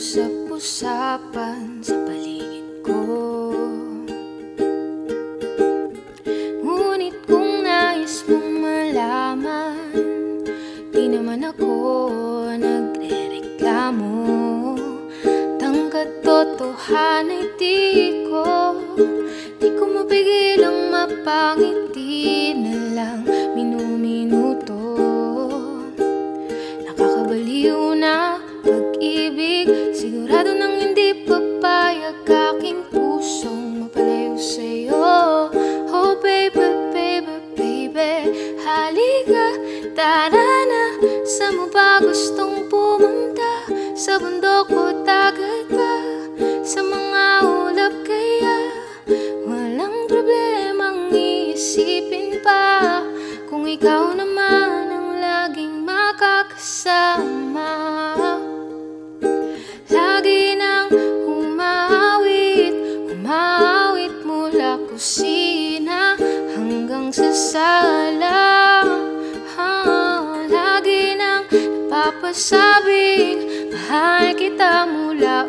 usap-usapan sa paligid ko. Ngunit kung nais mong malaman, di naman ako nagrereklamo. Tang katotohanan di ko mapigilang mapangiti na lang minuminuto. Nakakabaliw na pag-ibig, sigurado nang hindi papayag aking pusong mapalayo sa'yo. Oh baby, baby, baby, halika, tara na. Saan mo ba gustong pumunta? Sa bundok o dagat ba? Sa mga ulap kaya? Walang problemang iisipin pa kung ikaw naman ang laging makakasama. Lagi nang umawit mula kusina hanggang sa sala. Lagi nang napapasabing mahal kita mula